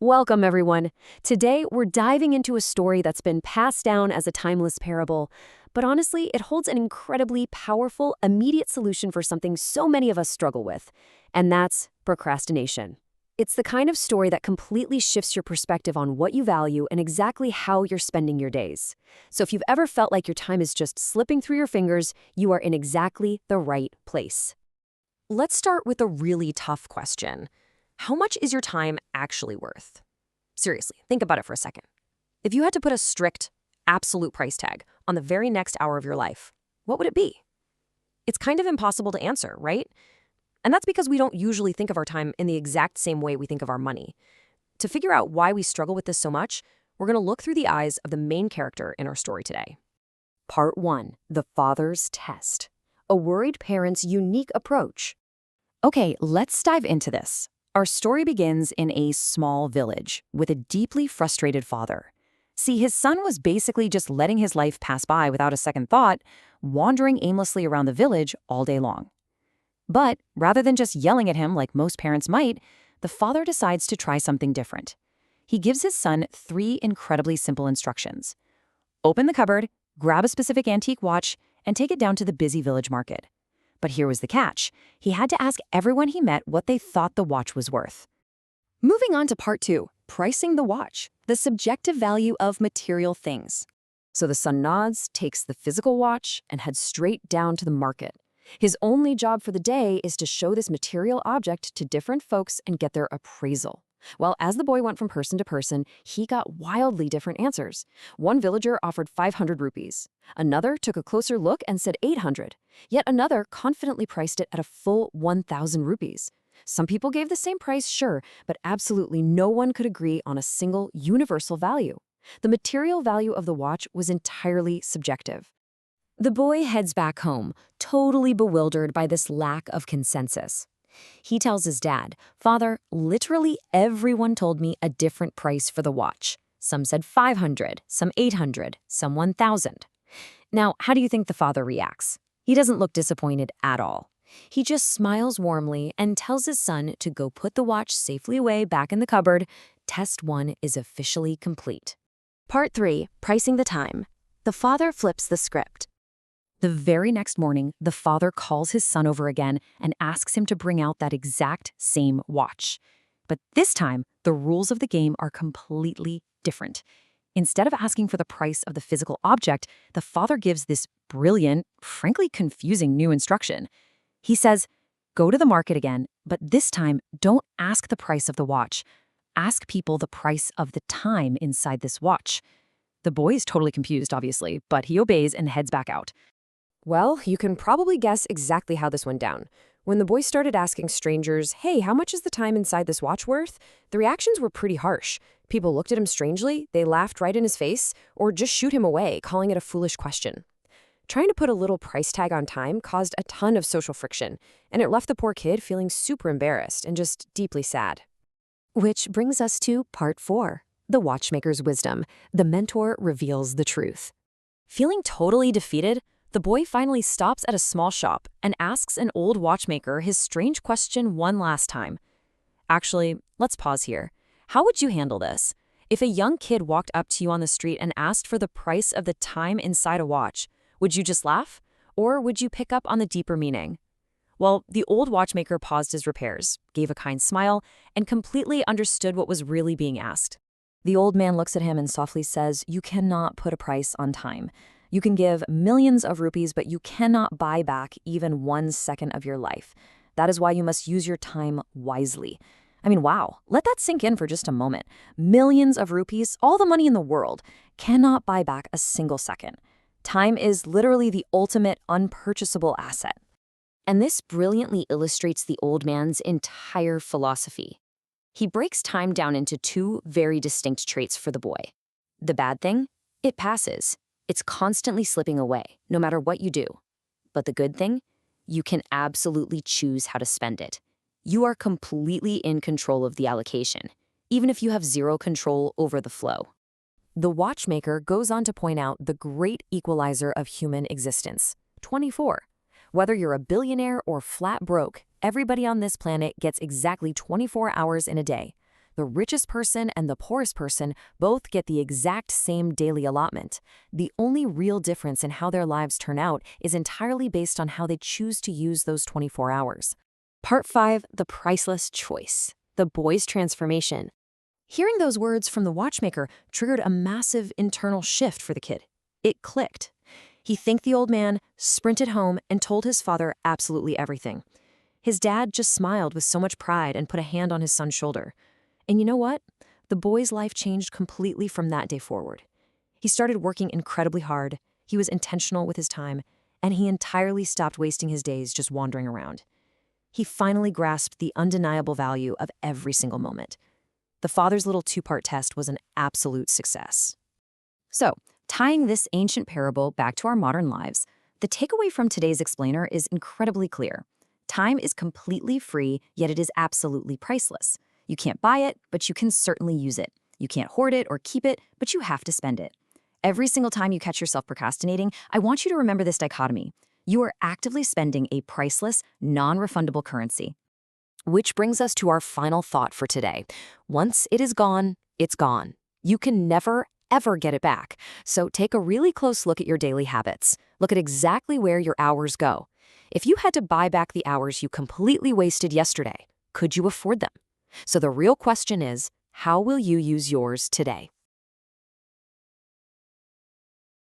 Welcome, everyone. Today, we're diving into a story that's been passed down as a timeless parable, but honestly, it holds an incredibly powerful, immediate solution for something so many of us struggle with, and that's procrastination. It's the kind of story that completely shifts your perspective on what you value and exactly how you're spending your days. So if you've ever felt like your time is just slipping through your fingers, you are in exactly the right place. Let's start with a really tough question. How much is your time actually worth? Seriously, think about it for a second. If you had to put a strict, absolute price tag on the very next hour of your life, what would it be? It's kind of impossible to answer, right? And that's because we don't usually think of our time in the exact same way we think of our money. To figure out why we struggle with this so much, we're going to look through the eyes of the main character in our story today. Part 1. The Father's Test. A worried parent's unique approach. Okay, let's dive into this. Our story begins in a small village with a deeply frustrated father. See, his son was basically just letting his life pass by without a second thought, wandering aimlessly around the village all day long. But rather than just yelling at him like most parents might, the father decides to try something different. He gives his son 3 incredibly simple instructions. Open the cupboard, grab a specific antique watch, and take it down to the busy village market. But here was the catch. He had to ask everyone he met what they thought the watch was worth. Moving on to part 2, pricing the watch, the subjective value of material things. So the son nods, takes the physical watch, and heads straight down to the market. His only job for the day is to show this material object to different folks and get their appraisal. Well, as the boy went from person to person, he got wildly different answers. One villager offered 500 rupees. Another took a closer look and said 800. Yet another confidently priced it at a full 1,000 rupees. Some people gave the same price, sure, but absolutely no one could agree on a single universal value. The material value of the watch was entirely subjective. The boy heads back home, totally bewildered by this lack of consensus. He tells his dad, "Father, literally everyone told me a different price for the watch. Some said 500, some 800, some 1,000. Now, how do you think the father reacts? He doesn't look disappointed at all. He just smiles warmly and tells his son to go put the watch safely away back in the cupboard. Test 1 is officially complete. Part 3, pricing the time. The father flips the script. The very next morning, the father calls his son over again and asks him to bring out that exact same watch. But this time, the rules of the game are completely different. Instead of asking for the price of the physical object, the father gives this brilliant, frankly confusing new instruction. He says, go to the market again, but this time, don't ask the price of the watch. Ask people the price of the time inside this watch. The boy is totally confused, obviously, but he obeys and heads back out. Well, you can probably guess exactly how this went down. When the boy started asking strangers, hey, how much is the time inside this watch worth? The reactions were pretty harsh. People looked at him strangely, they laughed right in his face, or just shooed him away, calling it a foolish question. Trying to put a little price tag on time caused a ton of social friction, and it left the poor kid feeling super embarrassed and just deeply sad. Which brings us to part 4, the watchmaker's wisdom. The mentor reveals the truth. Feeling totally defeated, the boy finally stops at a small shop and asks an old watchmaker his strange question one last time. Actually, let's pause here. How would you handle this? If a young kid walked up to you on the street and asked for the price of the time inside a watch, would you just laugh? Or would you pick up on the deeper meaning? Well, the old watchmaker paused his repairs, gave a kind smile, and completely understood what was really being asked. The old man looks at him and softly says, you cannot put a price on time. You can give millions of rupees, but you cannot buy back even 1 second of your life. That is why you must use your time wisely. I mean, wow, let that sink in for just a moment. Millions of rupees, all the money in the world, cannot buy back a single second. Time is literally the ultimate unpurchasable asset. And this brilliantly illustrates the old man's entire philosophy. He breaks time down into 2 very distinct traits for the boy. The bad thing? It passes. It's constantly slipping away, no matter what you do. But the good thing? You can absolutely choose how to spend it. You are completely in control of the allocation, even if you have zero control over the flow. The watchmaker goes on to point out the great equalizer of human existence, 24. Whether you're a billionaire or flat broke, everybody on this planet gets exactly 24 hours in a day. The richest person and the poorest person both get the exact same daily allotment. The only real difference in how their lives turn out is entirely based on how they choose to use those 24 hours. Part 5, the priceless choice. The boy's transformation. Hearing those words from the watchmaker triggered a massive internal shift for the kid. It clicked. He thanked the old man, sprinted home, and told his father absolutely everything. His dad just smiled with so much pride and put a hand on his son's shoulder. And you know what? The boy's life changed completely from that day forward. He started working incredibly hard, he was intentional with his time, and he entirely stopped wasting his days just wandering around. He finally grasped the undeniable value of every single moment. The father's little two-part test was an absolute success. So, tying this ancient parable back to our modern lives, the takeaway from today's explainer is incredibly clear. Time is completely free, yet it is absolutely priceless. You can't buy it, but you can certainly use it. You can't hoard it or keep it, but you have to spend it. Every single time you catch yourself procrastinating, I want you to remember this dichotomy. You are actively spending a priceless, non-refundable currency. Which brings us to our final thought for today. Once it is gone, it's gone. You can never, ever get it back. So take a really close look at your daily habits. Look at exactly where your hours go. If you had to buy back the hours you completely wasted yesterday, could you afford them? So the real question is, how will you use yours today?